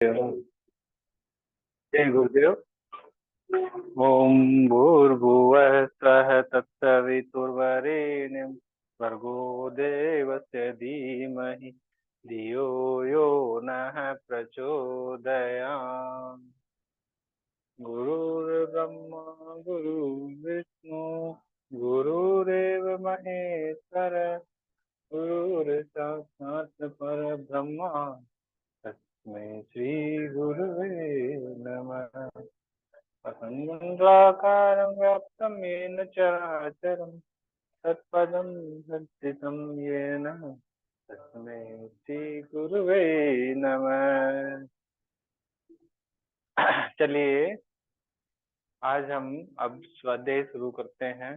जय गुरुदेव। ओम भूर्भुवः स्वः तत्सवितुर्वरेण्यं भर्गो देवस्य धीमहि धियो यो नः प्रचोदयात्। गुरुर्ब्रह्मा गुरुर्विष्णु गुरुरेव महेश्वर गुरुर्साक्षात् परब्रह्म तस्मै श्री गुरुवे नमः। असंगं व्याप्तं येन चराचरं तत्पदं दर्शितं येन तस्मै श्री गुरुवे नमः। चलिए आज हम अब स्वाध्याय शुरू करते हैं।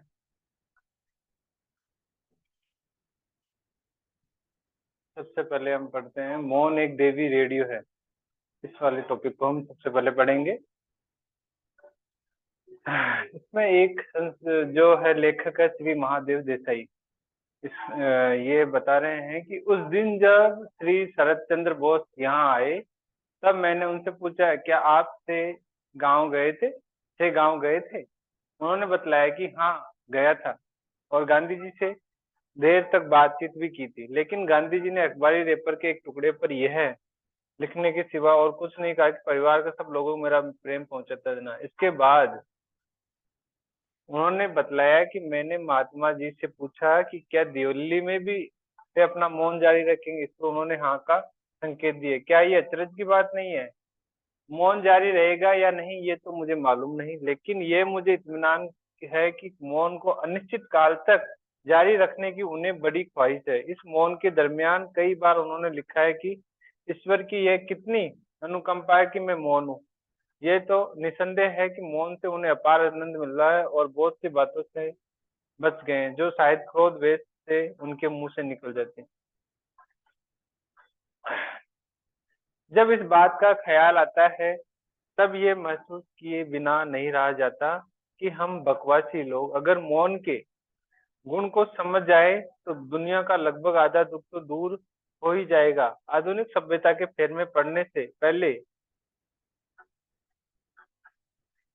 सबसे पहले हम पढ़ते हैं मौन एक देवी रेडियो है। इस वाले टॉपिक को हम सबसे पहले पढ़ेंगे। इसमें एक जो है लेखक है श्री महादेव देसाई। ये बता रहे हैं कि उस दिन जब श्री शरद चंद्र बोस यहाँ आए तब मैंने उनसे पूछा क्या आप से गांव गए थे से गांव गए थे। उन्होंने बतलाया कि हाँ गया था और गांधी जी से देर तक बातचीत भी की थी, लेकिन गांधी जी ने अखबारी रेपर के एक टुकड़े पर यह लिखने के सिवा और कुछ नहीं कहा कि परिवार का सब लोगों को मेरा प्रेम पहुंचाता देना। इसके बाद उन्होंने बतलाया कि मैंने महात्मा जी से पूछा कि क्या दिल्ली में भी वे अपना मौन जारी रखेंगे। इस पर उन्होंने हाँ का संकेत दिए। क्या ये अचरज की बात नहीं है? मौन जारी रहेगा या नहीं ये तो मुझे मालूम नहीं, लेकिन ये मुझे इत्मीनान है कि मौन को अनिश्चित काल तक जारी रखने की उन्हें बड़ी ख्वाहिश है। इस मौन के दरमियान कई बार उन्होंने लिखा है कि ईश्वर की यह कितनी अनुकंपा है कि मैं मौन हूँ। ये तो निसंदेह है कि मौन से उन्हें अपार आनंद मिल रहा है और बहुत सी बातों से बच गए हैं जो शायद क्रोध वेश से उनके मुंह से निकल जाती हैं। जब इस बात का ख्याल आता है तब ये महसूस किए बिना नहीं रहा जाता कि हम बकवासी लोग अगर मौन के गुण को समझ जाए तो दुनिया का लगभग आधा दुख तो दूर हो ही जाएगा। आधुनिक सभ्यता के फेर में पड़ने से पहले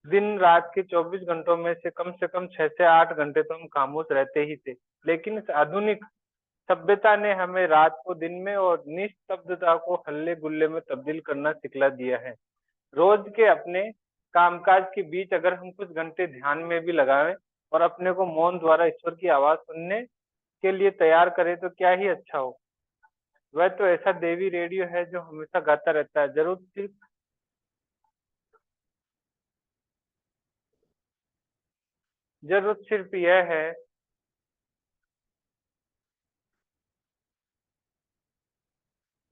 दिन रात के 24 घंटों में से कम 6 से 8 घंटे तो हम खामोश रहते ही थे, लेकिन इस आधुनिक सभ्यता ने हमें रात को दिन में और निस्तब्धता को हल्ले गुल्ले में तब्दील करना सिखला दिया है। रोज के अपने कामकाज के बीच अगर हम कुछ घंटे ध्यान में भी लगाएं और अपने को मौन द्वारा ईश्वर की आवाज सुनने के लिए तैयार करें तो क्या ही अच्छा हो। वह तो ऐसा देवी रेडियो है जो हमेशा गाता रहता है। जरूरत सिर्फ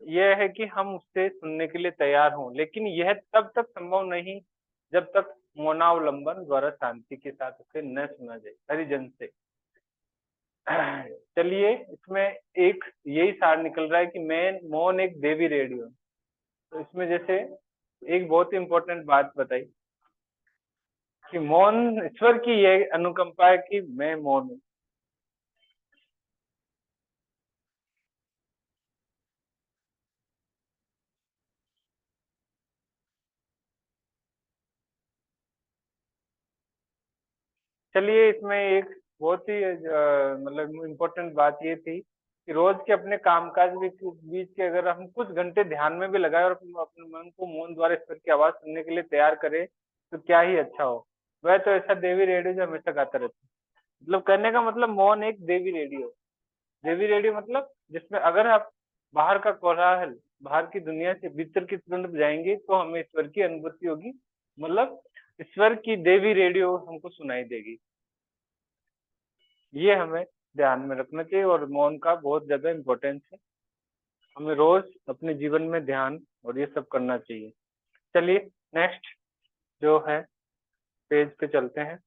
यह है कि हम उससे सुनने के लिए तैयार हों, लेकिन यह तब तक संभव नहीं जब तक मौनावलंबन द्वारा शांति के साथ उसे न सुना जाए हरिजन से। चलिए इसमें एक यही सार निकल रहा है कि मैं मौन एक देवी रेडियो। तो इसमें जैसे एक बहुत ही इंपॉर्टेंट बात बताई कि मौन ईश्वर की यह अनुकंपा है कि मैं मौन हूँ। चलिए इसमें एक बहुत ही मतलब इम्पोर्टेंट बात ये थी कि रोज के अपने कामकाज बीच के अगर हम कुछ घंटे ध्यान में भी लगाए और अपने मन को मौन द्वारा ईश्वर की आवाज सुनने के लिए तैयार करें तो क्या ही अच्छा हो। वह तो ऐसा देवी रेडियो जो हमेशा गाता रहता है। मतलब करने का मतलब मौन एक देवी रेडियो। देवी रेडियो मतलब जिसमें अगर आप बाहर का कोलाहल बाहर की दुनिया से भीतर की तरफ जाएंगे तो हमें ईश्वर की अनुभूति होगी। मतलब ईश्वर की देवी रेडियो हमको सुनाई देगी। ये हमें ध्यान में रखना चाहिए और मौन का बहुत ज्यादा इम्पोर्टेंस है। हमें रोज अपने जीवन में ध्यान और ये सब करना चाहिए। चलिए नेक्स्ट जो है पेज पे चलते हैं।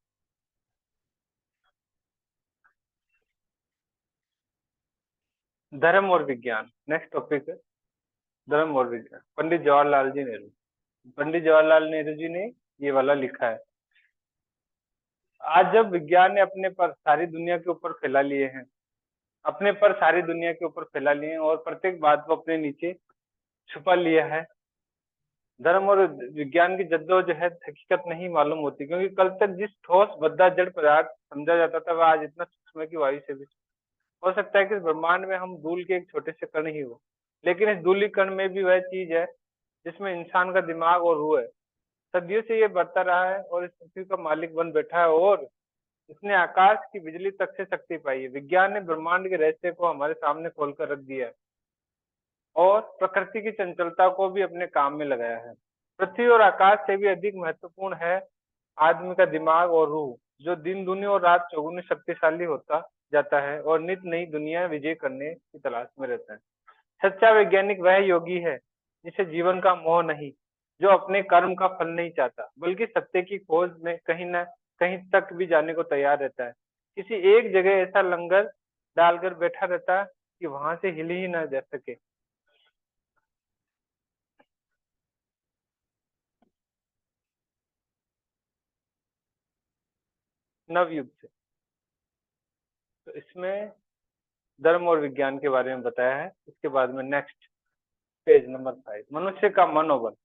धर्म और विज्ञान नेक्स्ट टॉपिक है। धर्म और विज्ञान पंडित जवाहरलाल जी नेहरू। पंडित जवाहरलाल नेहरू जी ने ये वाला लिखा है। आज जब विज्ञान ने अपने पर सारी दुनिया के ऊपर फैला लिए हैं अपने पर सारी दुनिया के ऊपर फैला लिए हैं और प्रत्येक बात को अपने नीचे छुपा लिया है, धर्म और विज्ञान की जद्दोजहद हकीकत नहीं मालूम होती, क्योंकि कल तक जिस ठोस भद्दा जड़ पदार्थ समझा जाता था वह आज इतना सूक्ष्म है कि वायु से भी। हो सकता है कि इस ब्रह्मांड में हम धूल के एक छोटे से कण ही हो, लेकिन इस धूली कण में भी वह चीज है जिसमें इंसान का दिमाग और रूह है। सदियों से ये बढ़ता रहा है और इस पृथ्वी का मालिक बन बैठा है, और इसने आकाश की बिजली तक से शक्ति पाई है। विज्ञान ने ब्रह्मांड के रहस्य को हमारे सामने खोलकर रख दिया है और प्रकृति की चंचलता को भी अपने काम में लगाया है। पृथ्वी और आकाश से भी अधिक महत्वपूर्ण है आदमी का दिमाग और रूह, जो दिन दुनी और रात चौगुनी शक्तिशाली होता जाता है और नित नई दुनिया विजय करने की तलाश में रहता है। सच्चा वैज्ञानिक वह योगी है जिसे जीवन का मोह नहीं, जो अपने कर्म का फल नहीं चाहता, बल्कि सत्य की खोज में कहीं न कहीं तक भी जाने को तैयार रहता है। किसी एक जगह ऐसा लंगर डालकर बैठा रहता है कि वहां से हिल ही न जा सके। नवयुग से। तो इसमें धर्म और विज्ञान के बारे में बताया है। इसके बाद में नेक्स्ट पेज नंबर 5, मनुष्य का मनोबल।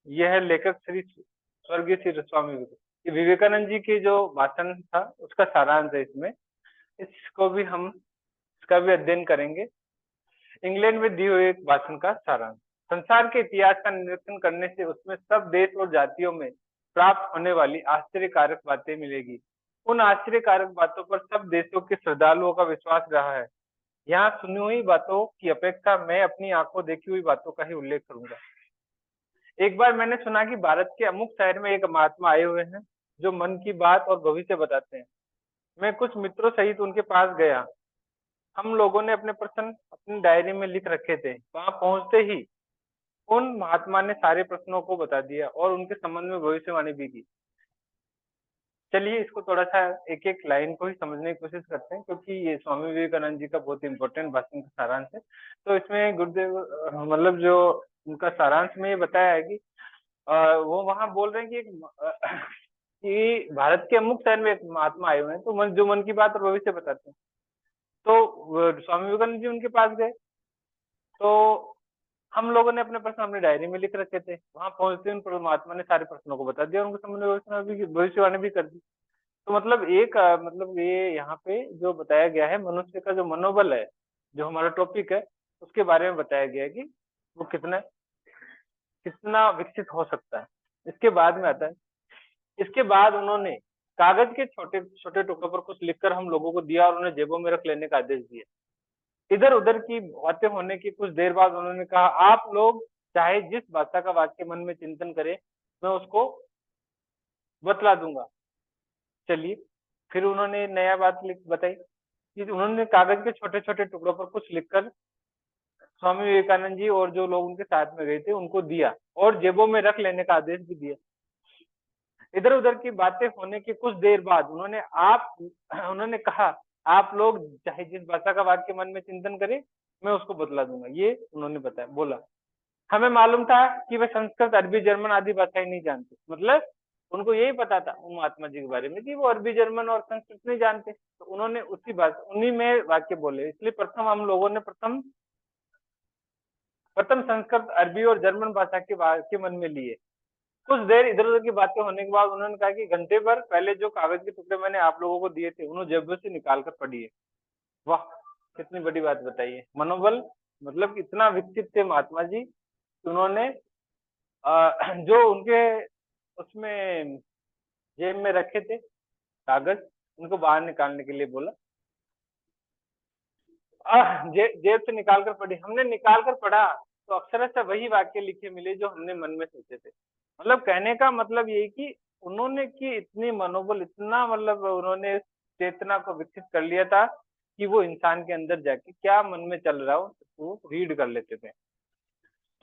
यह है लेखक श्री स्वर्गीय श्री स्वामी विवेकानंद जी की जो भाषण था उसका सारांश है इसमें। इसको भी हम इसका भी अध्ययन करेंगे। इंग्लैंड में दी हुई एक भाषण का सारांश। संसार के इतिहास का निरीक्षण करने से उसमें सब देश और जातियों में प्राप्त होने वाली आश्चर्यकारक बातें मिलेगी। उन आश्चर्यकारक बातों पर सब देशों के श्रद्धालुओं का विश्वास रहा है। यहाँ सुनी हुई बातों की अपेक्षा मैं अपनी आंखों देखी हुई बातों का ही उल्लेख करूंगा। एक बार मैंने सुना कि भारत के अमुक शहर में एक महात्मा आए हुए हैं जो मन की बात और भविष्य बताते हैं। मैं कुछ मित्रों सहित उनके पास गया। हम लोगों ने अपने प्रश्न अपनी डायरी में लिख रखे थे। वहां पहुंचते ही उन महात्मा ने सारे प्रश्नों को बता दिया और उनके संबंध में भविष्यवाणी भी की। चलिए इसको थोड़ा सा एक एक लाइन को ही समझने की कोशिश करते हैं, क्योंकि ये स्वामी विवेकानंद जी का बहुत इंपॉर्टेंट भाषण का सारांश है। तो इसमें गुरुदेव मतलब जो उनका सारांश में ये बताया है कि वो वहां बोल रहे हैं कि कि भारत के अमुक शहर में एक महात्मा आए हुए हैं, तो जो मन की बात और भविष्य बताते हैं। तो स्वामी विवेकानंद जी उनके पास गए। तो हम लोगों ने अपने प्रश्न अपनी डायरी में लिख रखे थे। वहां पहुंचते उन परमात्मा ने सारे प्रश्नों को बता दिया, उनको समझ भविष्यवाणी भी कर दी। तो मतलब एक मतलब ये यहाँ पे जो बताया गया है मनुष्य का जो मनोबल है, जो हमारा टॉपिक है, उसके बारे में बताया गया है कि वो कितना कितना विकसित हो सकता है। इसके बाद में आता है, इसके बाद उन्होंने कागज के छोटे छोटे टुकड़ों पर कुछ लिखकर हम लोगों को दिया और उन्हें जेबों में रख लेने का आदेश दिया। इधर उधर की बातें होने की कुछ देर बाद उन्होंने कहा, आप लोग चाहे जिस भाषा का वाक्य मन में चिंतन करें, मैं उसको बतला दूंगा। चलिए फिर उन्होंने नया बात बताई कि उन्होंने कागज के छोटे छोटे टुकड़ों पर कुछ लिखकर स्वामी विवेकानंद जी और जो लोग उनके साथ में गए थे उनको दिया और जेबों में रख लेने का आदेश भी दिया। इधर उधर की बातें होने के कुछ देर बाद उन्होंने कहा, आप लोग चाहे जिस भाषा का वाक्य मन में चिंतन करें, मैं उसको बतला दूंगा। ये उन्होंने बताया, बोला। हमें मालूम था कि वे संस्कृत, अरबी, जर्मन आदि भाषाएं नहीं जानते। मतलब उनको यही पता था उन महात्मा जी के बारे में कि वो अरबी, जर्मन और संस्कृत नहीं जानते। तो उन्होंने उसी भाषा उन्हीं में वाक्य बोले। इसलिए प्रथम हम लोगों ने प्रथम संस्कृत, अरबी और जर्मन भाषा के वाक्य मन में लिए। कुछ देर इधर उधर की बातें होने के बाद उन्होंने कहा कि घंटे भर पहले जो कागज के टुकड़े मैंने आप लोगों को दिए थे, उन्होंने जेबों से निकाल कर पढ़िए। वाह, कितनी बड़ी बात बताइए। मनोबल मतलब इतना विकसित थे महात्मा जी, उन्होंने जो उनके उसमें जेब में रखे थे कागज, उनको बाहर निकालने के लिए बोला। जेब से निकाल कर पढ़ी। हमने निकाल कर पढ़ा तो अक्षरशः वही वाक्य लिखे मिले जो हमने मन में सोचे थे। मतलब कहने का मतलब ये कि उन्होंने की इतनी मनोबल, इतना मतलब उन्होंने चेतना को विकसित कर लिया था कि वो इंसान के अंदर जाके क्या मन में चल रहा हो वो रीड कर लेते थे।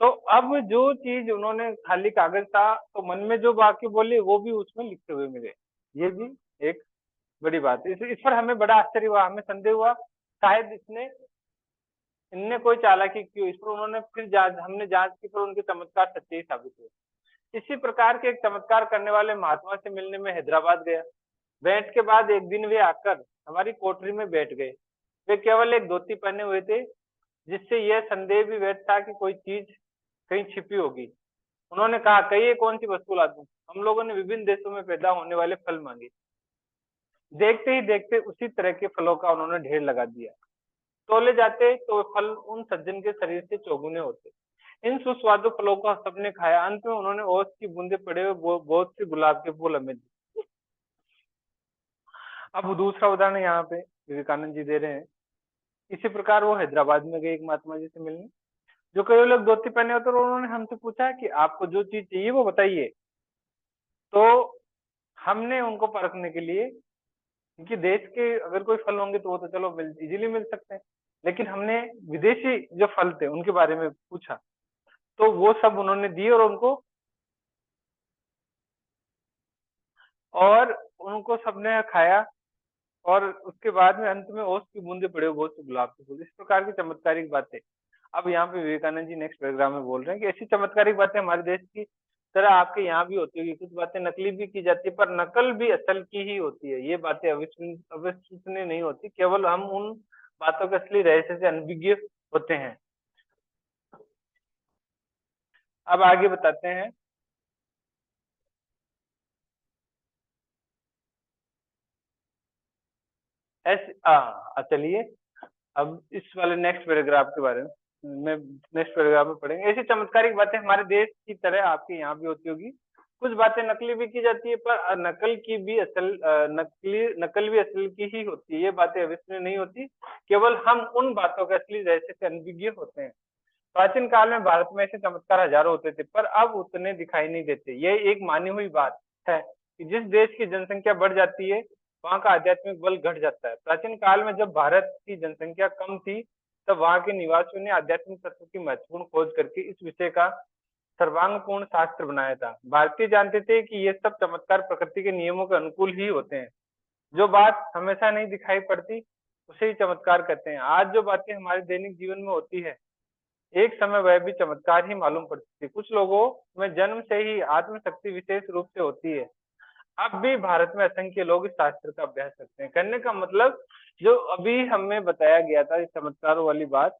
तो अब जो चीज उन्होंने खाली कागज था तो मन में जो वाक्य बोले वो भी उसमें लिखे हुए मिले। ये भी एक बड़ी बात है। इस पर हमें बड़ा आश्चर्य हुआ, हमें संदेह हुआ शायद इनने कोई चालाकी की। इस पर उन्होंने फिर हमने जांच की, पर उनके चमत्कार सच्चे ही साबित हुए। इसी प्रकार के एक चमत्कार करने वाले महात्मा से मिलने में हैदराबाद गया। बैठ के बाद एक दिन वे आकर हमारी कोठरी में बैठ गए। वे केवल एक धोती पहने हुए थे, जिससे यह संदेह भी व्यक्त था कि कोई चीज कहीं छिपी होगी। उन्होंने कहा, कहिए कौन सी वस्तु ला दूं। हम लोगों ने विभिन्न देशों में पैदा होने वाले फल मांगे। देखते ही देखते उसी तरह के फलों का उन्होंने ढेर लगा दिया। तोले जाते तो फल उन सज्जन के शरीर से चौगुने होते। इन सुस्वादु फलों को सबने खाया। अंत में उन्होंने ओस की बूंदे पड़े हुए बहुत से गुलाब के फूल हमें दिए। अब दूसरा उदाहरण यहाँ पे विवेकानंद जी दे रहे हैं। इसी प्रकार वो हैदराबाद में गए एक महात्मा जी से मिलने, जो कई लोग धोती पहने होते, और उन्होंने हमसे पूछा कि आपको जो चीज चाहिए वो बताइए। तो हमने उनको परखने के लिए, क्योंकि देश के अगर कोई फल होंगे तो वो तो चलो इजीली मिल सकते हैं, लेकिन हमने विदेशी जो फल थे उनके बारे में पूछा, तो वो सब उन्होंने दिए और उनको सबने खाया। और उसके बाद में अंत में ओस की बूंदे पड़े हुए बहुत से गुलाब के फूल। इस प्रकार की चमत्कारिक बातें अब यहाँ पे विवेकानंद जी नेक्स्ट पैराग्राफ में बोल रहे हैं कि ऐसी चमत्कारिक बातें हमारे देश की तरह आपके यहाँ भी होती होगी। कुछ बातें नकली भी की जाती है, पर नकल भी असल की ही होती है। ये बातें अविश्वसनीय नहीं होती, केवल हम उन बातों के असली रहस्य से अनभिज्ञ होते हैं। अब आगे बताते हैं। ऐसे चलिए अब इस वाले नेक्स्ट पैराग्राफ के बारे में नेक्स्ट पैराग्राफ में पढ़ेंगे। ऐसी चमत्कारिक बातें हमारे देश की तरह आपके यहाँ भी होती होगी। कुछ बातें नकली भी की जाती है, पर नकल भी असल की ही होती है। ये बातें अविश्वसनीय नहीं होती, केवल हम उन बातों के असली रहस्य से अनभिज्ञ होते हैं। प्राचीन काल में भारत में ऐसे चमत्कार हजारों होते थे, पर अब उतने दिखाई नहीं देते। यह एक मानी हुई बात है कि जिस देश की जनसंख्या बढ़ जाती है, वहाँ का आध्यात्मिक बल घट जाता है। प्राचीन काल में जब भारत की जनसंख्या कम थी, तब वहाँ के निवासियों ने आध्यात्मिक तत्व की महत्वपूर्ण खोज करके इस विषय का सर्वांगपूर्ण शास्त्र बनाया था। भारतीय जानते थे कि ये सब चमत्कार प्रकृति के नियमों के अनुकूल ही होते हैं। जो बात हमेशा नहीं दिखाई पड़ती, उसे ही चमत्कार कहते हैं। आज जो बातें हमारे दैनिक जीवन में होती है, एक समय वह भी चमत्कार ही मालूम पड़ती थी। कुछ लोगों में जन्म से ही आत्मशक्ति विशेष रूप से होती है। अब भी भारत में असंख्य लोग इस शास्त्र का अभ्यास करते हैं। करने का मतलब जो अभी हमें बताया गया था, इस चमत्कारों वाली बात,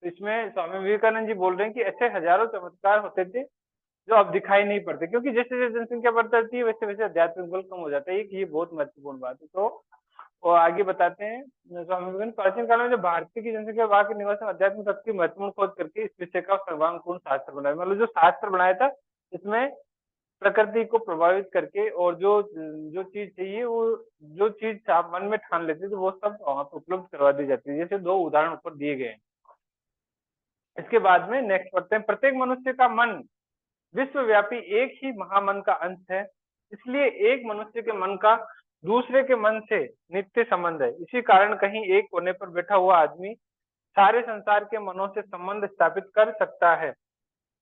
तो इसमें स्वामी विवेकानंद जी बोल रहे हैं कि ऐसे हजारों चमत्कार होते थे जो अब दिखाई नहीं पड़ते, क्योंकि जैसे जैसे जनसंख्या बढ़ती जाती है वैसे वैसे आध्यात्मिक बल कम हो जाता है। ये बहुत महत्वपूर्ण बात है। तो और आगे बताते हैं स्वामी विवेकानंद, प्राचीन काल में जो भारतीय की जनसंख्या वहां के निवासी अध्यात्म तत्व की महत्वपूर्ण खोज करके इस विषय का सर्वांगपूर्ण शास्त्र बनाया। मतलब जो शास्त्र बनाया था, इसमें प्रकृति को प्रभावित करके और जो जो चीज चाहिए, वो जो चीज आप मन में ठान लेते तो वो सब वहां पर उपलब्ध करवा दी जाती है। जैसे दो उदाहरण ऊपर दिए गए हैं। इसके बाद में नेक्स्ट पढ़ते हैं। प्रत्येक मनुष्य का मन विश्वव्यापी एक ही महामन का अंश है। इसलिए एक मनुष्य के मन का दूसरे के मन से नित्य संबंध है। इसी कारण कहीं एक कोने पर बैठा हुआ आदमी सारे संसार के मनों से संबंध स्थापित कर सकता है।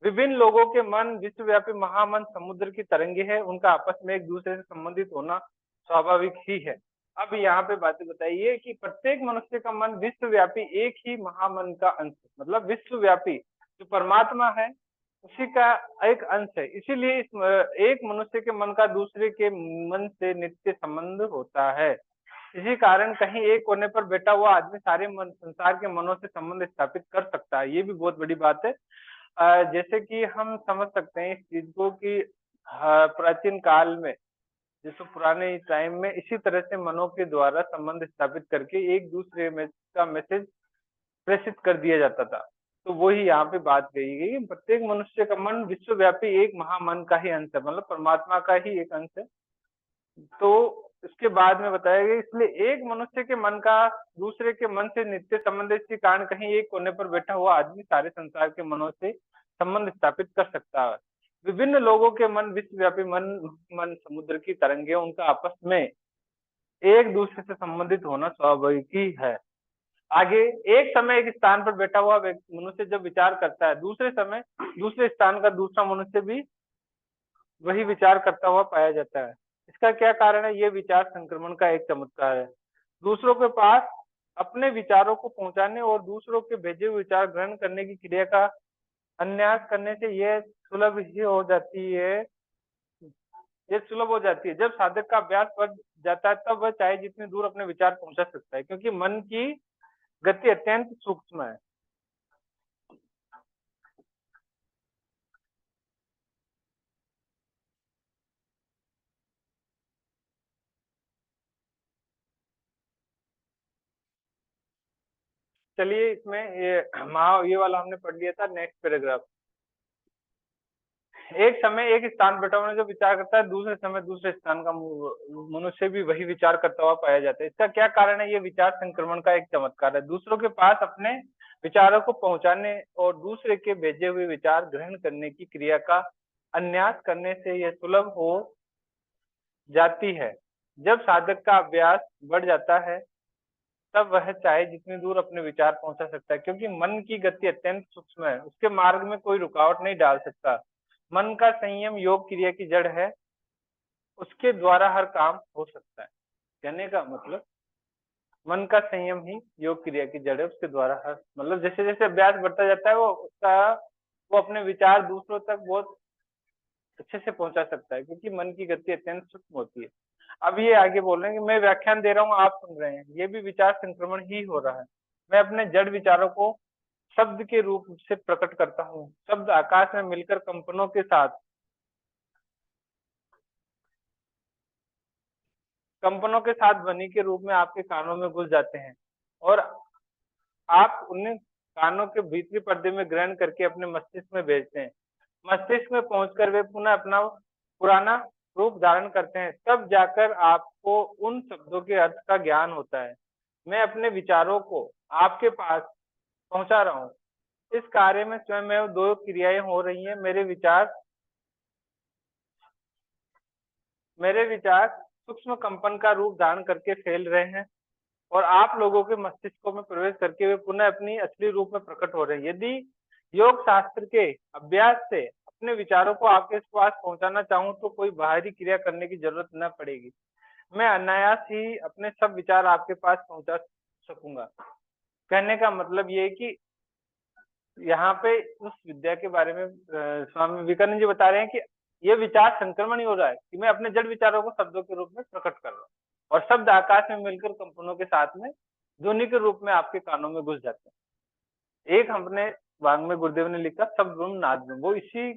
विभिन्न लोगों के मन विश्वव्यापी महामन समुद्र की तरंगे है। उनका आपस में एक दूसरे से संबंधित होना स्वाभाविक ही है। अब यहाँ पे बातें बताइए कि प्रत्येक मनुष्य का मन विश्वव्यापी एक ही महामन का अंश, मतलब विश्वव्यापी जो परमात्मा है उसी का एक अंश है। इसीलिए इस एक मनुष्य के मन का दूसरे के मन से नित्य संबंध होता है। इसी कारण कहीं एक कोने पर बैठा हुआ आदमी सारे संसार के मनों से संबंध स्थापित कर सकता है। ये भी बहुत बड़ी बात है। जैसे कि हम समझ सकते हैं इस चीज को कि प्राचीन काल में, जैसे पुराने टाइम में इसी तरह से मनों के द्वारा संबंध स्थापित करके एक दूसरे में का मैसेज प्रेषित कर दिया जाता था। तो वही यहाँ पे बात कही गई, प्रत्येक मनुष्य का मन विश्वव्यापी एक महामन का ही अंश है, मतलब परमात्मा का ही एक अंश है। तो इसके बाद में बताया गया, इसलिए एक मनुष्य के मन का दूसरे के मन से नित्य संबंध इसी कारण कहीं एक कोने पर बैठा हुआ आदमी सारे संसार के मनों से संबंध स्थापित कर सकता है। विभिन्न लोगों के मन विश्वव्यापी मन समुद्र की तरंगे, उनका आपस में एक दूसरे से संबंधित होना स्वाभाविक ही है। आगे एक समय एक स्थान पर बैठा हुआ मनुष्य जब विचार करता है, दूसरे समय दूसरे स्थान का दूसरा मनुष्य भी वही विचार करता हुआ पाया जाता है। इसका क्या कारण है? ये विचार संक्रमण का एक चमत्कार है। दूसरों के पास अपने विचारों को पहुंचाने और दूसरों के भेजे हुए विचार ग्रहण करने की क्रिया का अन्यास करने से यह सुलभ ही हो जाती है। ये सुलभ हो जाती है जब साधक का अभ्यास बढ़ जाता है, तब वह चाहे जितनी दूर अपने विचार पहुंचा सकता है, क्योंकि मन की गति अत्यंत सूक्ष्म है। चलिए इसमें ये वाला हमने पढ़ लिया था। Next paragraph. एक समय एक स्थान बैठा होने जो विचार करता है, दूसरे समय दूसरे स्थान का मनुष्य भी वही विचार करता हुआ पाया जाता है। इसका क्या कारण है? ये विचार संक्रमण का एक चमत्कार है। दूसरों के पास अपने विचारों को पहुंचाने और दूसरे के भेजे हुए विचार ग्रहण करने की क्रिया का अन्यास करने से यह सुलभ हो जाती है। जब साधक का अभ्यास बढ़ जाता है तब वह चाहे जितनी दूर अपने विचार पहुंचा सकता है, क्योंकि मन की गति अत्यंत सूक्ष्म है, उसके मार्ग में कोई रुकावट नहीं डाल सकता। मन का संयम योग क्रिया की जड़ है, उसके द्वारा हर काम हो सकता है। कहने का मतलब मन का संयम ही योग क्रिया की जड़ है, उसके द्वारा हर मतलब जैसे जैसे अभ्यास बढ़ता जाता है वो अपने विचार दूसरों तक बहुत अच्छे से पहुंचा सकता है, क्योंकि मन की गति अत्यंत सूक्ष्म होती है। अब ये आगे बोल रहे हैं कि मैं व्याख्यान दे रहा हूँ, आप सुन रहे हैं, ये भी विचार संक्रमण ही हो रहा है। मैं अपने जड़ विचारों को शब्द के रूप से प्रकट करता हूँ। शब्द आकाश में मिलकर कंपनों के साथ ध्वनि के रूप में आपके कानों में घुस जाते हैं और आप उन्हें कानों के भीतरी पर्दे में ग्रहण करके अपने मस्तिष्क में भेजते हैं। मस्तिष्क में पहुंचकर वे पुनः अपना पुराना रूप धारण करते हैं, तब जाकर आपको उन शब्दों के अर्थ का ज्ञान होता है। मैं अपने विचारों को आपके पास पहुंचा रहा हूँ। इस कार्य में स्वयं दो क्रियाएं हो रही हैं। मेरे विचार सूक्ष्म कंपन का रूप धारण करके फैल रहे हैं और आप लोगों के मस्तिष्कों में प्रवेश करके वे पुनः अपनी असली रूप में प्रकट हो रहे हैं। यदि योग शास्त्र के अभ्यास से अपने विचारों को आपके पास पहुंचाना चाहूं तो कोई बाहरी क्रिया करने की जरूरत न पड़ेगी। मैं अनायास ही अपने सब विचार आपके पास पहुंचा सकूंगा। कहने का मतलब ये है कि यहाँ पे उस विद्या के बारे में स्वामी विवेकानंद जी बता रहे हैं कि ये विचार संक्रमण ही हो रहा है कि मैं अपने जड़ विचारों को शब्दों के रूप में प्रकट कर रहा हूँ और शब्द आकाश में मिलकर कंपनों के साथ में ध्वनि के रूप में आपके कानों में घुस जाते हैं। एक हमने वांग में गुरुदेव ने लिखा शब्द ब्रह्म नाद ब्रह्म, वो इसी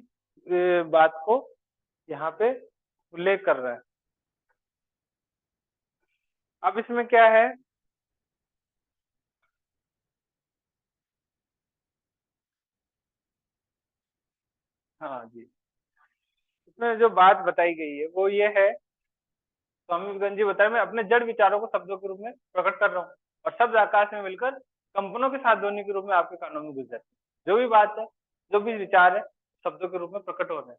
बात को यहाँ पे उल्लेख कर रहा है। अब इसमें क्या है, हाँ जी, इसमें जो बात बताई गई है वो ये है, स्वामी विवेकानंद जी बताए मैं अपने जड़ विचारों को शब्दों के रूप में प्रकट कर रहा हूँ और शब्द आकाश में मिलकर कंपनों के साथ ध्वनि के रूप में आपके कानों में घुस जाते हैं। जो भी बात है, जो भी विचार है, शब्दों के रूप में प्रकट हो रहे हैं।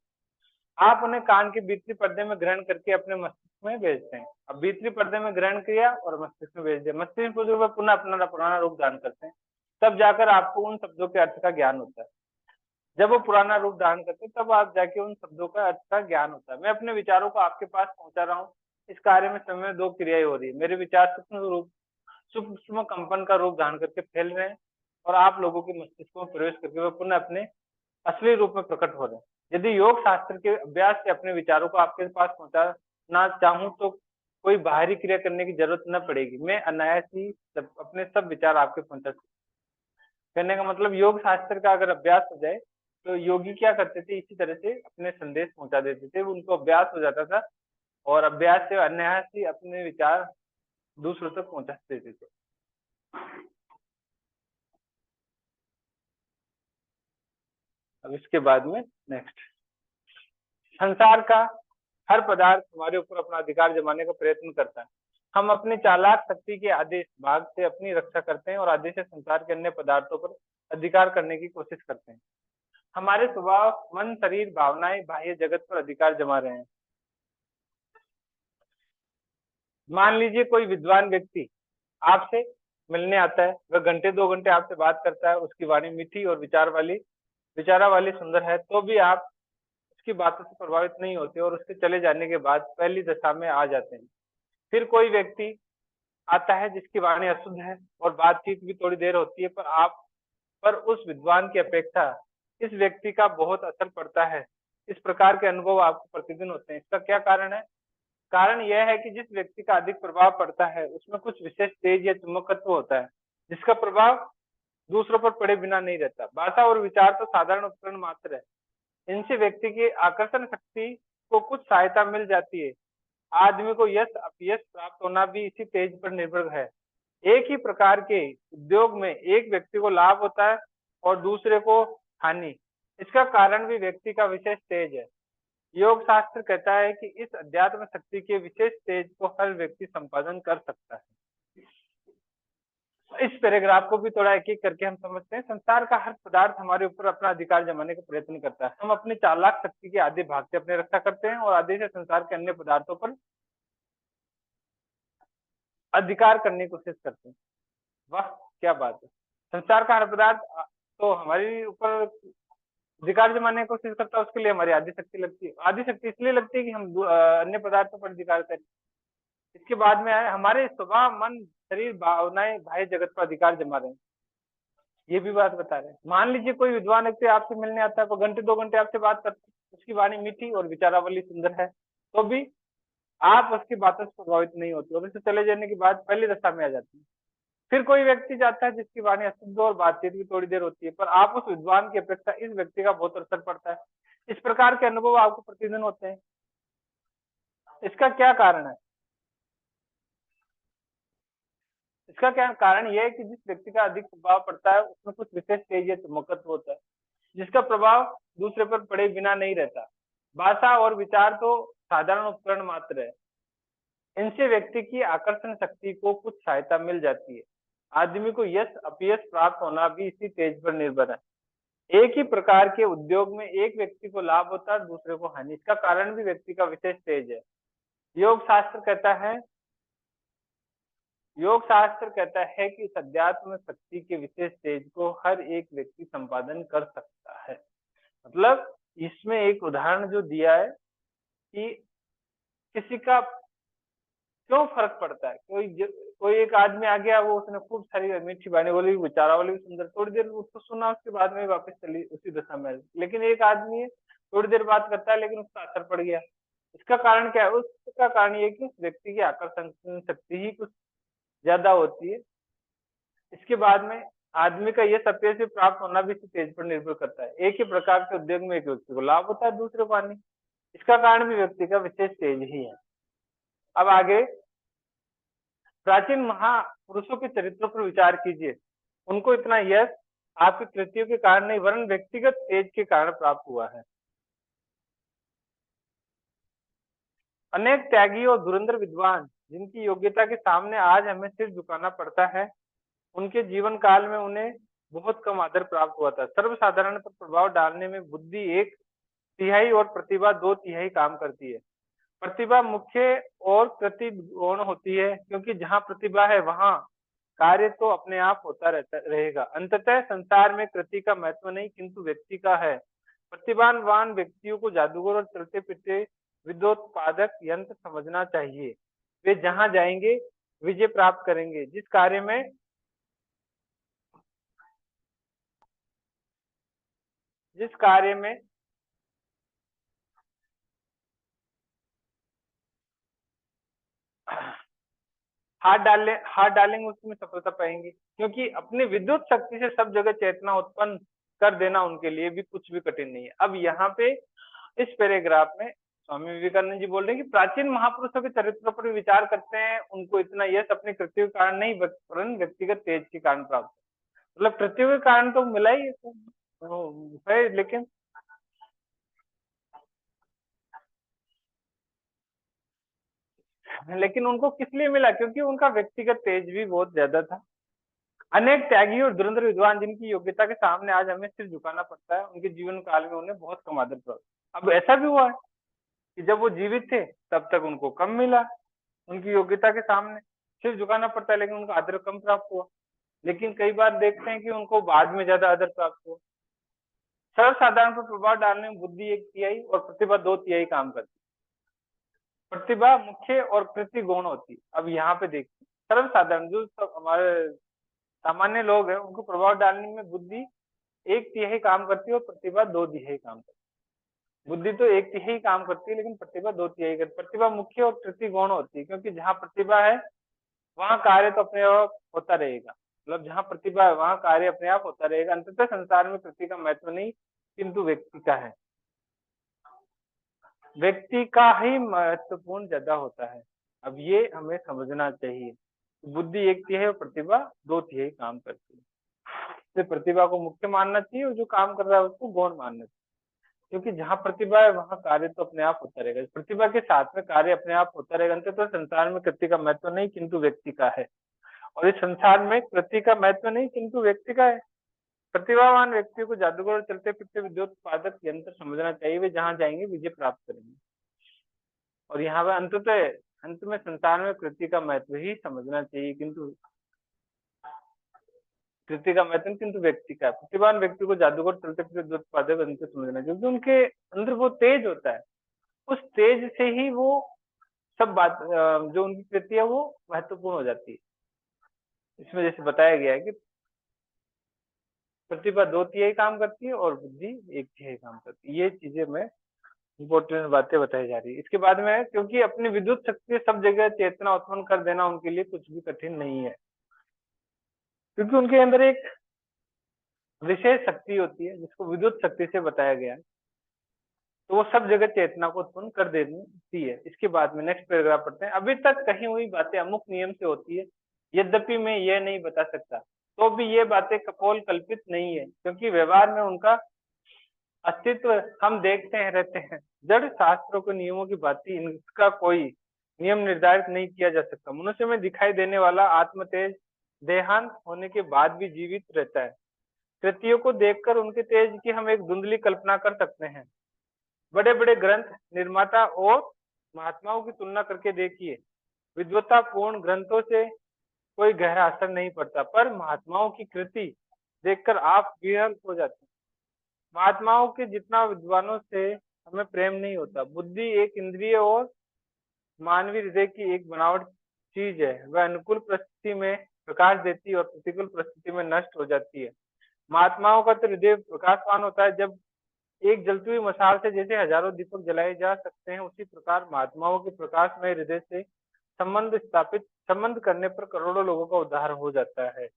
आप उन्हें कान के भीतरी पर्दे में ग्रहण करके अपने मस्तिष्क में भेजते हैं। अब भीतरी पर्दे में ग्रहण किया और मस्तिष्क में भेज दिया, मस्तिष्क में पुनः अपना पुराना रूप धारण करते हैं, तब जाकर आपको उन शब्दों के अर्थ का ज्ञान होता है। जब वो पुराना रूप धारण करते हैं तब आप जाके उन शब्दों का अर्थ का ज्ञान होता है। मैं अपने विचारों को आपके पास पहुंचा रहा हूँ। इस कार्य में समय दो क्रियाएं हो रही है। मेरे विचार सूक्ष्म कंपन का रूप धारण करके फैल रहे हैं और आप लोगों के मस्तिष्क में प्रवेश करके वे पुनः अपने असली रूप में प्रकट हो रहे हैं। यदि योग शास्त्र के अभ्यास से अपने विचारों को आपके पास पहुंचाना चाहूं तो कोई बाहरी क्रिया करने की जरूरत न पड़ेगी। मैं अनायास ही अपने सब विचार आपके पहुंचा सकता। कहने का मतलब योग शास्त्र का अगर अभ्यास हो जाए तो योगी क्या करते थे, इसी तरह से अपने संदेश पहुंचा देते थे, उनको अभ्यास हो जाता था और अभ्यास से अनायास ही अपने विचार दूसरों तक पहुंचा देते थे। अब इसके बाद में नेक्स्ट, संसार का हर पदार्थ हमारे ऊपर अपना अधिकार जमाने का प्रयत्न करता है। हम अपनी चालाक शक्ति के आदेश भाग से अपनी रक्षा करते हैं और आदेश से संसार के अन्य पदार्थों पर अधिकार करने की कोशिश करते हैं। हमारे स्वभाव, मन, शरीर, भावनाएं बाह्य जगत पर अधिकार जमा रहे हैं। मान लीजिए कोई विद्वान व्यक्ति आपसे मिलने आता है, वह घंटे 2 घंटे आपसे बात करता है, उसकी वाणी मीठी और विचारा वाली सुंदर है, तो भी आप उसकी बातों से प्रभावित नहीं होते और उसके चले जाने के बाद पहली दशा में आ जाते हैं। फिर कोई व्यक्ति आता है जिसकी वाणी अशुद्ध है और बातचीत भी थोड़ी देर होती है, पर उस विद्वान की अपेक्षा इस व्यक्ति का बहुत असर पड़ता है। इस प्रकार के अनुभव आपको प्रतिदिन होते हैं। इसका क्या कारण है? कारण यह है कि जिस व्यक्ति का अधिक प्रभाव पड़ता है उसमें कुछ विशेष तेज या चुंबकत्व होता है, जिसका प्रभाव दूसरों पर पड़े बिना नहीं रहता। भाषा और विचार तो साधारण उपकरण मात्र है, इनसे व्यक्ति की आकर्षण शक्ति को कुछ सहायता मिल जाती है। आदमी को यश अपयश प्राप्त होना भी इसी तेज पर निर्भर है। एक ही प्रकार के उद्योग में एक व्यक्ति को लाभ होता है और दूसरे को हानि। इसका कारण भी व्यक्ति का विशेष तेज है। योग शास्त्र कहता है कि इस अध्यात्म शक्ति के विशेष तेज को हर व्यक्ति संपादन कर सकता है। इस पैराग्राफ को भी थोड़ा एक एक करके हम समझते हैं। संसार का हर पदार्थ हमारे ऊपर अपना अधिकार जमाने का प्रयत्न करता है। हम अपनी चालाक शक्ति के आधे भाग से अपनी रक्षा करते हैं और आधे से संसार के अन्य पदार्थों पर अधिकार करने की कोशिश करते हैं। वाह क्या बात है। संसार का हर पदार्थ तो हमारे ऊपर अधिकार जमाने की कोशिश करता है, उसके लिए हमारी आदि शक्ति लगती है। आदि शक्ति इसलिए लगती है कि हम अन्य पदार्थों पर अधिकार करें। इसके बाद में आए हमारे स्वभाव, मन, शरीर, भावनाएं बाह्य जगत पर अधिकार जमा रहे हैं। ये भी बात बता रहे हैं। मान लीजिए कोई विद्वान व्यक्ति आपसे मिलने आता है, वो घंटे 2 घंटे आपसे बात करते हैं, उसकी वाणी मीठी और विचारावली सुंदर है, तो भी आप उसकी बातों से प्रभावित नहीं होते और उससे चले जाने के बाद पहली दशा में आ जाती है। फिर कोई व्यक्ति जाता है जिसकी वाणी अशुद्ध और बातचीत भी थोड़ी देर होती है, पर आप उस विद्वान की अपेक्षा इस व्यक्ति का बहुत असर पड़ता है। इस प्रकार के अनुभव आपको प्रतिदिन होते हैं। इसका क्या कारण है? इसका क्या कारण यह है कि जिस व्यक्ति का अधिक प्रभाव पड़ता है उसमें कुछ विशेष तेज या चमकत्व होता है, जिसका प्रभाव दूसरे पर पड़े बिना नहीं रहता। भाषा और विचार तो साधारण उपकरण मात्र है, इनसे व्यक्ति की आकर्षण शक्ति को कुछ सहायता मिल जाती है। आदमी को यश अपयश प्राप्त होना भी इसी तेज पर निर्भर है। एक ही प्रकार के उद्योग में एक व्यक्ति को लाभ होता है, दूसरे को हानि। इसका कारण भी व्यक्ति का विशेष तेज है। योग शास्त्र कहता है कि इस अध्यात्म शक्ति के विशेष तेज को हर एक व्यक्ति संपादन कर सकता है। मतलब इसमें एक उदाहरण जो दिया है कि किसी का क्यों फर्क पड़ता है। कोई एक आदमी आ गया, वो उसने खूब सारी मीठी वाणी बोली, विचारावली भी सुंदर, थोड़ी देर उसको सुना, उसके बाद में वापस चली उसी दशा में। लेकिन एक आदमी है, थोड़ी देर बात करता है लेकिन उसका असर पड़ गया। इसका कारण क्या है? उसका कारण ये कि उस व्यक्ति की आकर्षण शक्ति ही कुछ ज्यादा होती है। इसके बाद में आदमी का यह सत्य से प्राप्त होना भी इसी तेज पर निर्भर करता है। एक ही प्रकार के उद्योग में एक व्यक्ति को लाभ होता है, दूसरे को हानि। इसका कारण भी व्यक्ति का विशेष तेज ही है। अब आगे प्राचीन महापुरुषों के चरित्रों पर विचार कीजिए। उनको इतना यश आपकी कृतियों के कारण नहीं, वरन व्यक्तिगत तेज के कारण प्राप्त हुआ है। अनेक त्यागी और धुरंधर विद्वान जिनकी योग्यता के सामने आज हमें सिर झुकाना पड़ता है, उनके जीवन काल में उन्हें बहुत कम आदर प्राप्त हुआ था। सर्वसाधारण पर प्रभाव डालने में बुद्धि 1/3 और प्रतिभा 2/3 काम करती है। प्रतिभा मुख्य और कृति गौण होती है, क्योंकि जहाँ प्रतिभा है वहां कार्य तो अपने आप होता रहेगा। अंततः संसार में कृति का महत्व नहीं किंतु व्यक्ति का है। प्रतिभावान व्यक्तियों को जादूगर और चलते फिरते विद्योत्पादक यंत्र समझना चाहिए। वे जहां जाएंगे विजय प्राप्त करेंगे। जिस कार्य में हाथ डालेंगे उसमें सफलता पाएंगे, क्योंकि अपनी विद्युत शक्ति से सब जगह चेतना उत्पन्न कर देना उनके लिए भी कुछ भी कठिन नहीं है। अब यहाँ पे इस पैराग्राफ में स्वामी विवेकानंद जी बोल रहे हैं कि प्राचीन महापुरुषों के चरित्रों पर विचार करते हैं, उनको इतना यश अपने कृत्यों के कारण नहीं वरन व्यक्तिगत तेज के कारण प्राप्त। मतलब कृत्यों के कारण तो मिला ही है, लेकिन उनको किस लिए मिला? क्योंकि उनका व्यक्तिगत तेज भी बहुत ज्यादा था। अनेक त्यागी और धुरंधर विद्वान जिनकी योग्यता के सामने आज हमें सिर झुकाना पड़ता है, उनके जीवन काल में उन्हें बहुत कम आदर प्राप्त। अब ऐसा भी हुआ है कि जब वो जीवित थे तब तक उनको कम मिला, उनकी योग्यता के सामने सिर झुकाना पड़ता है, लेकिन उनको आदर कम प्राप्त हुआ। लेकिन कई बार देखते हैं कि उनको बाद में ज्यादा आदर प्राप्त हुआ। सर्वसाधारण पर प्रभाव डालने में बुद्धि 1/3 और प्रतिभा 2/3 काम करती है। प्रतिभा मुख्य और कृति गौण होती है। अब यहाँ पे देखिए, सर्वसाधारण जो सब हमारे सामान्य लोग हैं, उनको प्रभाव डालने में बुद्धि 1/3 काम करती है और प्रतिभा 2/3 काम करती है। बुद्धि तो 1/3 काम करती है, लेकिन प्रतिभा 2/3 करती है। प्रतिभा मुख्य और कृति गौण होती है, क्योंकि जहाँ प्रतिभा है वहां कार्य तो अपने आप होता रहेगा। मतलब जहाँ प्रतिभा है वहां कार्य अपने आप होता रहेगा। अंततः संसार में कृति का महत्व नहीं किंतु व्यक्ति का है। व्यक्ति का ही महत्वपूर्ण ज्यादा होता है। अब ये हमें समझना चाहिए। बुद्धि 1/3 और प्रतिभा 2/3 काम करती है। तो प्रतिभा को मुख्य मानना चाहिए और जो काम कर रहा है उसको गौण मानना चाहिए, क्योंकि जहाँ प्रतिभा है वहाँ कार्य तो अपने आप होता रहेगा। प्रतिभा के साथ में कार्य अपने आप होता रहेगा। अंत तो संसार में कृति का महत्व नहीं किंतु व्यक्ति का है, और इस संसार में कृति का महत्व नहीं किंतु व्यक्ति का है। प्रतिभावान व्यक्ति को जादूगर और चलते फिरते विद्युत उत्पादक यंत्र समझना चाहिए, वे जहाँ जाएंगे विजय प्राप्त करेंगे। और यहाँ पे अंत में संसार में कृति का महत्व ही समझना चाहिए, किंतु कृति का महत्व किंतु व्यक्ति का। प्रतिभावान व्यक्ति को जादूगर चलते फिरते विद्युत उत्पादक यंत्र समझना चाहिए, क्योंकि उनके अंदर वो तेज होता है, उस तेज से ही वो सब बात जो उनकी कृति है वो महत्वपूर्ण हो जाती है। इसमें जैसे बताया गया है कि प्रतिभा 2/3 काम करती है और बुद्धि 1/3 काम करती है। ये चीजें में इंपॉर्टेंट बातें बताई जा रही है। इसके बाद में, क्योंकि अपनी विद्युत शक्ति सब जगह चेतना उत्पन्न कर देना उनके लिए कुछ भी कठिन नहीं है, क्योंकि उनके अंदर एक विशेष शक्ति होती है जिसको विद्युत शक्ति से बताया गया है, तो वो सब जगह चेतना को उत्पन्न कर देती है। इसके बाद में नेक्स्ट पैराग्राफ पढ़ते हैं। अभी तक कही हुई बातें अमुक नियम से होती है, यद्यपि मैं यह नहीं बता सकता, तो भी ये बातें कपोल कल्पित नहीं है, क्योंकि व्यवहार में उनका अस्तित्व हम देखते हैं रहते हैं। जड़ शास्त्रों के नियमों की भांति इनका कोई नियम निर्धारित नहीं किया जा सकता। मनुष्य में दिखाई देने वाला आत्म तेज देहांत होने के बाद भी जीवित रहता है। कृतियों को देखकर उनके तेज की हम एक धुंधली कल्पना कर सकते हैं। बड़े बड़े ग्रंथ निर्माता और महात्माओं की तुलना करके देखिए, विद्वत्तापूर्ण ग्रंथों से कोई गहरा असर नहीं पड़ता, पर महात्माओं की कृति देखकर आप विह्वल हो जाते हैं। महात्माओं के जितना विद्वानों से हमें प्रेम नहीं होता। बुद्धि एक इंद्रिय और मानवीय हृदय की एक बनावट चीज है, वह अनुकूल परिस्थिति में प्रकाश देती है और प्रतिकूल परिस्थिति में नष्ट हो जाती है। महात्माओं का तो हृदय प्रकाशवान होता है, जब एक जलती हुई मशाल से जैसे हजारों दीपक जलाए जा सकते हैं, उसी प्रकार महात्माओं के प्रकाशमय हृदय से संबंध करने पर करोड़ों लोगों का उद्धार हो जाता है।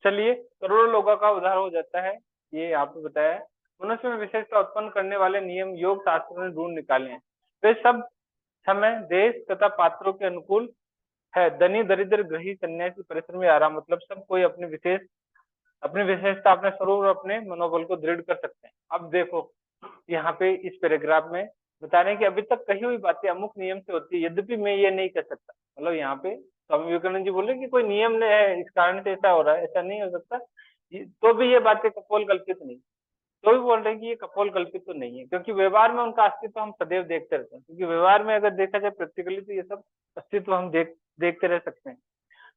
चलिए, करोड़ों लोगों का उद्धार हो जाता है, ये आपको बताया है। मनुष्य में विशेषता उत्पन्न करने वाले नियम योग शास्त्रों ने ढूंढ निकाले हैं। वे सब समय देश तथा पात्रों के अनुकूल है। धनी दरिद्र गृही सन्यासी परिश्रमी आराम, मतलब सब कोई अपनी विशेषता अपने स्वरूप और अपने मनोबल को दृढ़ कर सकते हैं। अब देखो यहाँ पे इस पैराग्राफ में बता रहे हैं कि अभी तक कही हुई बातें अमुक नियम से होती है, यद्यपि मैं ये नहीं कर सकता। मतलब यहाँ पे स्वामी विवेकानंद जी बोले कि कोई नियम नहीं है, इस कारण से ऐसा हो रहा है, ऐसा नहीं हो सकता। तो भी ये बातें कपोल कल्पित नहीं, तो भी बोल रहे हैं कि ये कपोल कल्पित तो नहीं है, क्योंकि व्यवहार में उनका अस्तित्व हम सदैव देखते रहते हैं। क्योंकि व्यवहार में अगर देखा जाए प्रैक्टिकली, तो ये सब अस्तित्व हम देखते रह सकते हैं।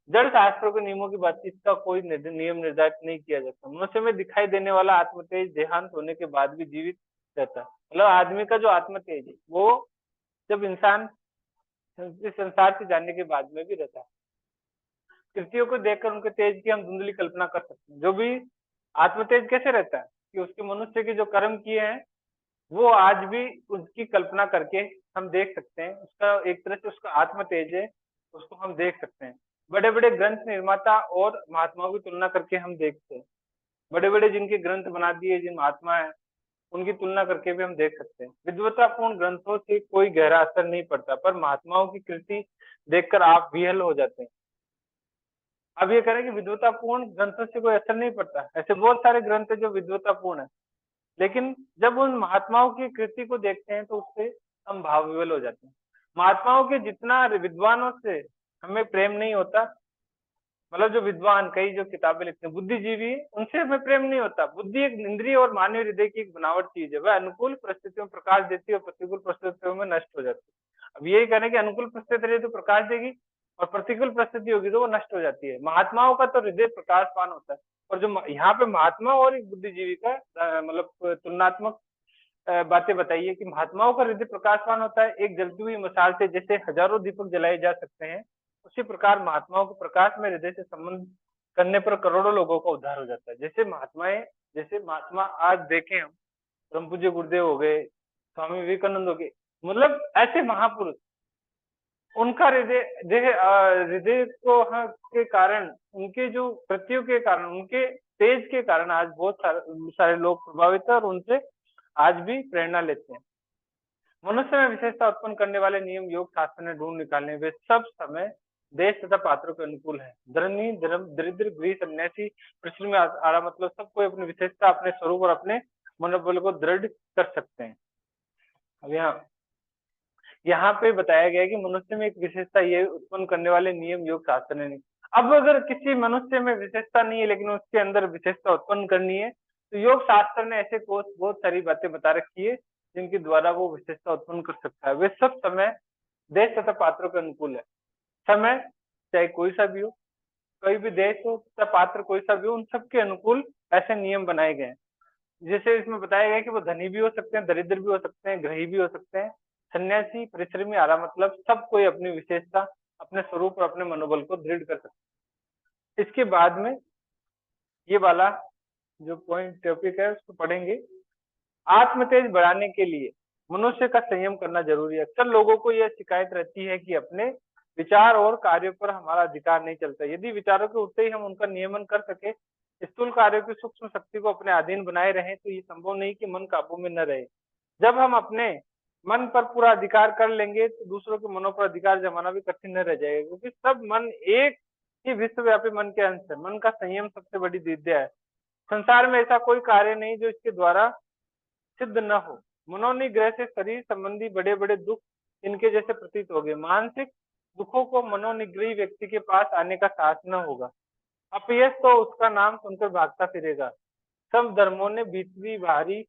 जड़ शास्त्रों के नियमों की बात, इसका कोई नियम निर्धारित नहीं किया जाता। मनुष्य में दिखाई देने वाला आत्मतेज देहांत होने के बाद भी जीवित रहता है। मतलब आदमी का जो आत्मतेज है वो जब इंसान इस संसार से जाने के बाद में भी रहता है। कृतियों को देखकर उनके तेज की हम धुंधली कल्पना कर सकते हैं। जो भी आत्मतेज कैसे रहता है कि उसके मनुष्य के जो कर्म किए हैं वो आज भी उसकी कल्पना करके हम देख सकते हैं। उसका एक तरह से उसका आत्म तेज है, उसको हम देख सकते हैं। बड़े बड़े ग्रंथ निर्माता और महात्माओं की तुलना करके हम देखते हैं। बड़े बड़े जिनके ग्रंथ बना दिए जिन महात्मा है, उनकी तुलना करके भी हम देख सकते हैं। विद्वत्तापूर्ण ग्रंथों से कोई गहरा असर नहीं पड़ता, पर महात्माओं की कृति देखकर आप विह्वल हो जाते हैं। अब ये करें कि विद्वत्तापूर्ण ग्रंथों से कोई असर नहीं पड़ता, ऐसे बहुत सारे ग्रंथ है जो विद्वत्तापूर्ण है, लेकिन जब उन महात्माओं की कृति को देखते हैं तो उससे हम भाव विवल हो जाते हैं। महात्माओं के जितना विद्वानों से हमें प्रेम नहीं होता, मतलब जो विद्वान कई जो किताबें लिखते हैं बुद्धिजीवी, उनसे हमें प्रेम नहीं होता। बुद्धि एक इंद्रिय और मानवीय हृदय की एक बनावट चीज है, वह अनुकूल परिस्थितियों में प्रकाश देती है और प्रतिकूल परिस्थितियों में नष्ट हो जाती है। अब यही कहना कि अनुकूल परिस्थिति रही तो प्रकाश देगी और प्रतिकूल परिस्थिति होगी तो वो नष्ट हो जाती है। महात्माओं का तो हृदय प्रकाशवान होता है, और जो यहाँ पे महात्मा और एक बुद्धिजीवी का मतलब तुलनात्मक बातें बताइए कि महात्माओं का हृदय प्रकाशवान होता है, एक जलती हुई मशाल से जैसे हजारों दीपक जलाए जा सकते हैं, उसी प्रकार महात्माओं को प्रकाश में हृदय से संबंध करने पर करोड़ों लोगों का उद्धार हो जाता है। जैसे महात्मा आज देखें हम, परम पूज्य गुरुदेव हो गए, स्वामी विवेकानंद हो गए, मतलब ऐसे महापुरुष, उनका हृदय को के कारण, उनके जो कृतियों के कारण, उनके तेज के कारण आज बहुत सारे लोग प्रभावित है और उनसे आज भी प्रेरणा लेते हैं। मनुष्य में विशेषता उत्पन्न करने वाले नियम योग शास्त्र ने ढूंढ निकालने, वे सब समय देश तथा पात्रों के अनुकूल है। धर्मी, धर्म, दरिद्र, गृह, सन्यासी, परिश्रमी में आड़ा, मतलब सब कोई अपनी विशेषता, अपने स्वरूप और अपने मनोबल को दृढ़ कर सकते हैं। अब यहाँ पे बताया गया है कि मनुष्य में एक विशेषता ये उत्पन्न करने वाले नियम योग शास्त्र ने नहीं। अब अगर किसी मनुष्य में विशेषता नहीं है लेकिन उसके अंदर विशेषता उत्पन्न करनी है, तो योग शास्त्र ने ऐसे कोर्स बहुत सारी बातें बता रखी है जिनके द्वारा वो विशेषता उत्पन्न कर सकता है। वे सब समय देश तथा पात्रों के अनुकूल है। समय चाहे कोई सा भी हो, कोई भी देश हो तथा पात्र कोई सा भी हो, उन सबके अनुकूल ऐसे नियम बनाए गए हैं। जैसे इसमें बताया गया कि वो धनी भी हो सकते हैं, दरिद्र भी हो सकते हैं, ग्रही भी हो सकते हैं, सन्यासी, परिश्रमी, आरा, मतलब सब कोई अपनी विशेषता, अपने स्वरूप और अपने मनोबल को दृढ़ कर सकते हैं। इसके बाद में ये वाला जो पॉइंट टॉपिक है उसको पढ़ेंगे। आत्मतेज बढ़ाने के लिए मनुष्य का संयम करना जरूरी है। अक्सर लोगों को यह शिकायत रहती है कि अपने विचार और कार्यों पर हमारा अधिकार नहीं चलता। यदि विचारों के उठते ही हम उनका नियमन कर सके, स्थूल कार्यों की सूक्ष्म शक्ति को अपने अधीन बनाए रहे, तो ये संभव नहीं कि मन काबू में न रहे। जब हम अपने मन पर पूरा अधिकार कर लेंगे तो दूसरों के मनों पर अधिकार जमाना भी कठिन न रह जाएगा, क्योंकि सब मन एक ही विश्वव्यापी मन के अंश है। मन का संयम सबसे बड़ी विद्या है। संसार में ऐसा कोई कार्य नहीं जो इसके द्वारा सिद्ध न हो। मनोनिग्रह से शरीर संबंधी बड़े बड़े दुख इनके जैसे प्रतीत हो गए। मानसिक दुखों को मनोनिग्रही व्यक्ति के पास आने का साहस न होगा। अपयश तो उसका नाम सुनकर भागता फिरेगा। सब धर्मों ने भीतरी बाहरी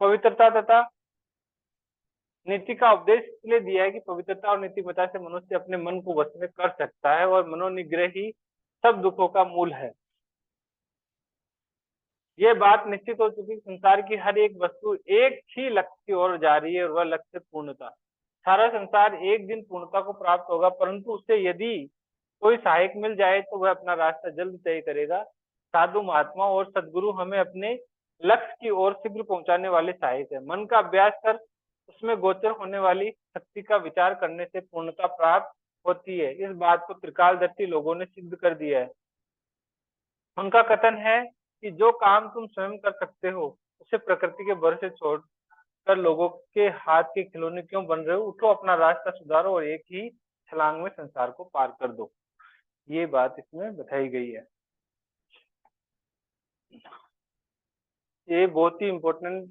पवित्रता तथा नीति का उपदेश इसलिए दिया है कि पवित्रता और नीतिमत्ता से मनुष्य अपने मन को वश में कर सकता है, और मनोनिग्रह ही सब दुखों का मूल है। यह बात निश्चित हो चुकी, संसार की हर एक वस्तु एक ही लक्ष्य की ओर जा रही है, और वह लक्ष्य पूर्णता। सारा संसार एक दिन पूर्णता को प्राप्त होगा, परंतु उसे यदि कोई सहायक मिल जाए तो वह अपना रास्ता जल्द तय करेगा। साधु, महात्मा और सदगुरु हमें अपने लक्ष्य की ओर शीघ्र पहुंचाने वाले सहायक है। मन का अभ्यास कर उसमें गोचर होने वाली शक्ति का विचार करने से पूर्णता प्राप्त होती है। इस बात को त्रिकालदर्शी लोगों ने सिद्ध कर दिया है। उनका कथन है कि जो काम तुम स्वयं कर सकते हो उसे प्रकृति के भरोसे छोड़ कर लोगों के हाथ के खिलौने क्यों बन रहे हो। उठो, अपना रास्ता सुधारो और एक ही छलांग में संसार को पार कर दो। ये बात इसमें बताई गई है। ये बहुत ही इम्पोर्टेंट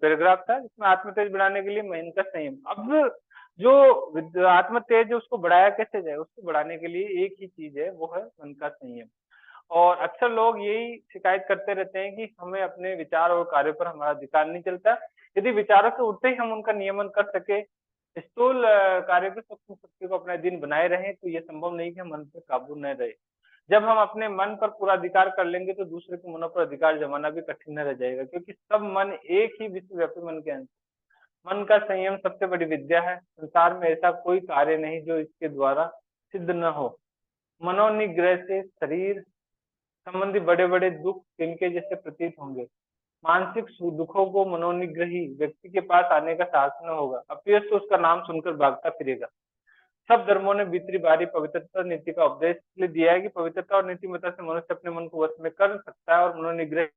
पैराग्राफ था, जिसमें आत्मतेज बढ़ाने के लिए मन का संयम। अब जो आत्मतेज है उसको बढ़ाया कैसे जाए, उसको बढ़ाने के लिए एक ही चीज है, वो है मन का संयम। और अक्सर लोग यही शिकायत करते रहते हैं कि हमें अपने विचार और कार्य पर हमारा अधिकार नहीं चलता। यदि विचारों से उठते ही हम उनका नियमन कर सके, स्थूल कार्य की सूक्ष्म शक्ति को अपने अधीन बनाए रहे, तो ये संभव नहीं कि हम मन पर काबू न रहे। जब हम अपने मन पर पूरा अधिकार कर लेंगे तो दूसरे के मनों पर अधिकार जमाना भी कठिन न रह जाएगा, क्योंकि सब मन एक ही विश्वव्यापी मन के अंश। मन का संयम सबसे बड़ी विद्या है। संसार में ऐसा कोई कार्य नहीं जो इसके द्वारा सिद्ध न हो। मनोनिग्रह से शरीर संबंधी बड़े बड़े दुख इनके जैसे प्रतीत होंगे। मानसिक दुखों को मनोनिग्रही व्यक्ति के पास आने का साहस न होगा। अपयश तो उसका नाम सुनकर भागता फिरेगा। सब धर्मों ने भीतरी बाहरी पवित्रता नीति का उपदेश इसलिए दिया है कि पवित्रता और नीतिमत्ता से मनुष्य अपने मन को वश में कर सकता है, और मनोनिग्रह